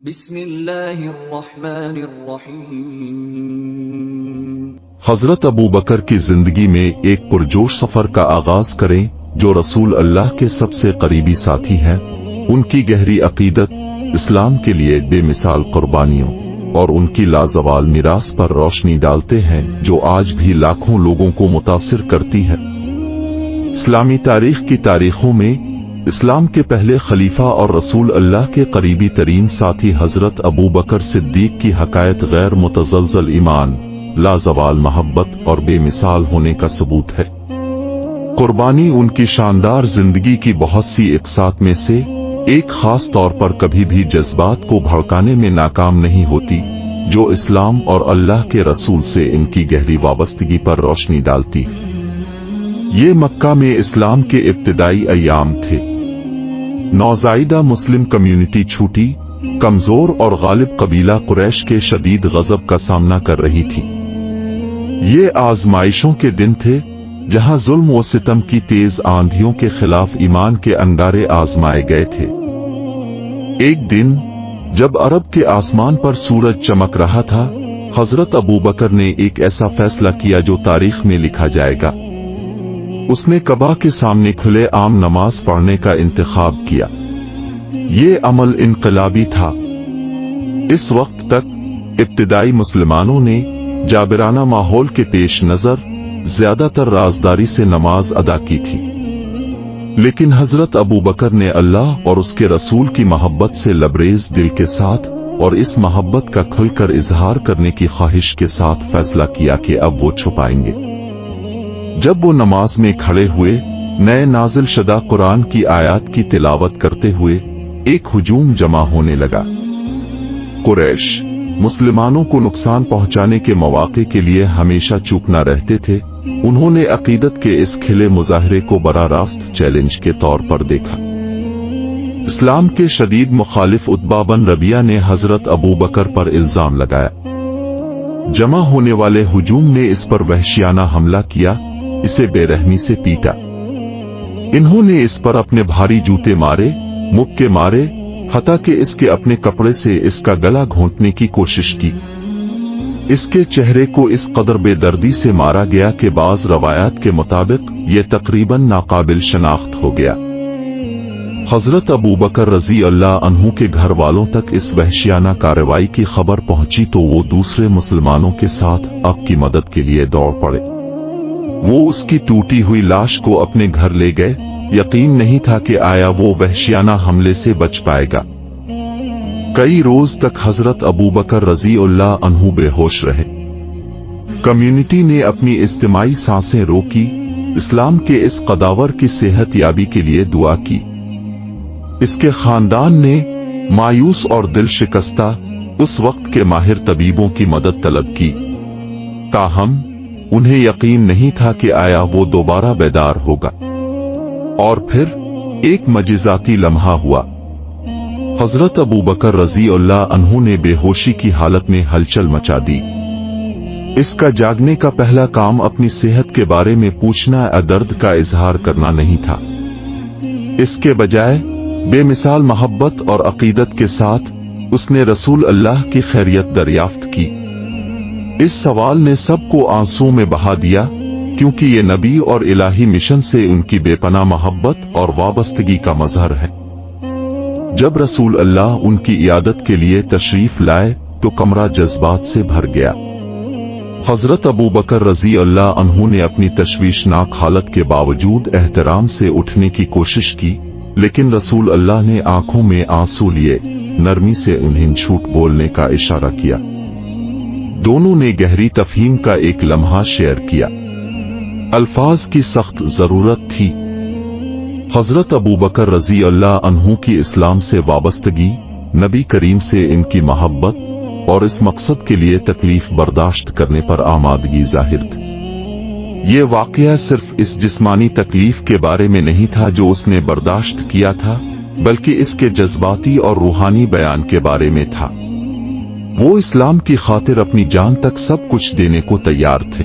بسم اللہ الرحمن الرحیم۔ حضرت ابو بکر کی زندگی میں ایک پرجوش سفر کا آغاز کریں جو رسول اللہ کے سب سے قریبی ساتھی ہیں۔ ان کی گہری عقیدت، اسلام کے لیے بے مثال قربانیوں اور ان کی لازوال میراث پر روشنی ڈالتے ہیں جو آج بھی لاکھوں لوگوں کو متاثر کرتی ہے۔ اسلامی تاریخ کی تاریخوں میں اسلام کے پہلے خلیفہ اور رسول اللہ کے قریبی ترین ساتھی حضرت ابو بکر صدیق کی حکایت غیر متزلزل ایمان، لازوال محبت اور بے مثال ہونے کا ثبوت ہے۔ قربانی ان کی شاندار زندگی کی بہت سی اقساط میں سے ایک خاص طور پر کبھی بھی جذبات کو بھڑکانے میں ناکام نہیں ہوتی، جو اسلام اور اللہ کے رسول سے ان کی گہری وابستگی پر روشنی ڈالتی۔ یہ مکہ میں اسلام کے ابتدائی ایام تھے۔ نوزائیدہ مسلم کمیونٹی چھوٹی، کمزور اور غالب قبیلہ قریش کے شدید غضب کا سامنا کر رہی تھی۔ یہ آزمائشوں کے دن تھے جہاں ظلم و ستم کی تیز آندھیوں کے خلاف ایمان کے انگارے آزمائے گئے تھے۔ ایک دن جب عرب کے آسمان پر سورج چمک رہا تھا، حضرت ابو بکر نے ایک ایسا فیصلہ کیا جو تاریخ میں لکھا جائے گا۔ اس نے کعبہ کے سامنے کھلے عام نماز پڑھنے کا انتخاب کیا۔ یہ عمل انقلابی تھا۔ اس وقت تک ابتدائی مسلمانوں نے جابرانہ ماحول کے پیش نظر زیادہ تر رازداری سے نماز ادا کی تھی، لیکن حضرت ابو بکر نے اللہ اور اس کے رسول کی محبت سے لبریز دل کے ساتھ اور اس محبت کا کھل کر اظہار کرنے کی خواہش کے ساتھ فیصلہ کیا کہ اب وہ چھپائیں گے۔ جب وہ نماز میں کھڑے ہوئے، نئے نازل شدہ قرآن کی آیات کی تلاوت کرتے ہوئے ایک ہجوم جمع ہونے لگا۔ قریش مسلمانوں کو نقصان پہنچانے کے مواقع کے لیے ہمیشہ چوپ نہ رہتے تھے۔ انہوں نے عقیدت کے اس کھلے مظاہرے کو براہ راست چیلنج کے طور پر دیکھا۔ اسلام کے شدید مخالف عتبہ بن ربیعہ نے حضرت ابو بکر پر الزام لگایا۔ جمع ہونے والے ہجوم نے اس پر وحشیانہ حملہ کیا، اسے بے رحمی سے پیٹا۔ انہوں نے اس پر اپنے بھاری جوتے مارے، مکے مارے، حتیٰ کہ اس کے اپنے کپڑے سے اس کا گلا گھونٹنے کی کوشش کی۔ اس کے چہرے کو اس قدر بے دردی سے مارا گیا کہ بعض روایات کے مطابق یہ تقریباً ناقابل شناخت ہو گیا۔ حضرت ابو بکر رضی اللہ عنہ کے گھر والوں تک اس وحشیانہ کارروائی کی خبر پہنچی تو وہ دوسرے مسلمانوں کے ساتھ آپ کی مدد کے لیے دوڑ پڑے۔ وہ اس کی ٹوٹی ہوئی لاش کو اپنے گھر لے گئے۔ یقین نہیں تھا کہ آیا وہ وحشیانہ حملے سے بچ پائے گا۔ کئی روز تک حضرت ابو بکر رضی اللہ عنہ بے ہوش رہے۔ کمیونٹی نے اپنی اجتماعی سانسیں روکی، اسلام کے اس قداور کی صحت یابی کے لیے دعا کی۔ اس کے خاندان نے مایوس اور دل شکستہ اس وقت کے ماہر طبیبوں کی مدد طلب کی، تاہم انہیں یقین نہیں تھا کہ آیا وہ دوبارہ بیدار ہوگا۔ اور پھر ایک معجزاتی لمحہ ہوا۔ حضرت ابو بکر رضی اللہ عنہ نے بے ہوشی کی حالت میں ہلچل مچا دی۔ اس کا جاگنے کا پہلا کام اپنی صحت کے بارے میں پوچھنا یا درد کا اظہار کرنا نہیں تھا۔ اس کے بجائے بے مثال محبت اور عقیدت کے ساتھ اس نے رسول اللہ کی خیریت دریافت کی۔ اس سوال نے سب کو آنسوں میں بہا دیا، کیونکہ یہ نبی اور الہی مشن سے ان کی بے پناہ محبت اور وابستگی کا مظہر ہے۔ جب رسول اللہ ان کی عیادت کے لیے تشریف لائے تو کمرہ جذبات سے بھر گیا۔ حضرت ابو بکر رضی اللہ عنہ نے اپنی تشویشناک حالت کے باوجود احترام سے اٹھنے کی کوشش کی، لیکن رسول اللہ نے آنکھوں میں آنسو لیے نرمی سے انہیں جھوٹ بولنے کا اشارہ کیا۔ دونوں نے گہری تفہیم کا ایک لمحہ شیئر کیا۔ الفاظ کی سخت ضرورت تھی۔ حضرت ابو بکر رضی اللہ عنہ کی اسلام سے وابستگی، نبی کریم سے ان کی محبت اور اس مقصد کے لیے تکلیف برداشت کرنے پر آمادگی ظاہر تھی۔ یہ واقعہ صرف اس جسمانی تکلیف کے بارے میں نہیں تھا جو اس نے برداشت کیا تھا، بلکہ اس کے جذباتی اور روحانی بیان کے بارے میں تھا۔ وہ اسلام کی خاطر اپنی جان تک سب کچھ دینے کو تیار تھے۔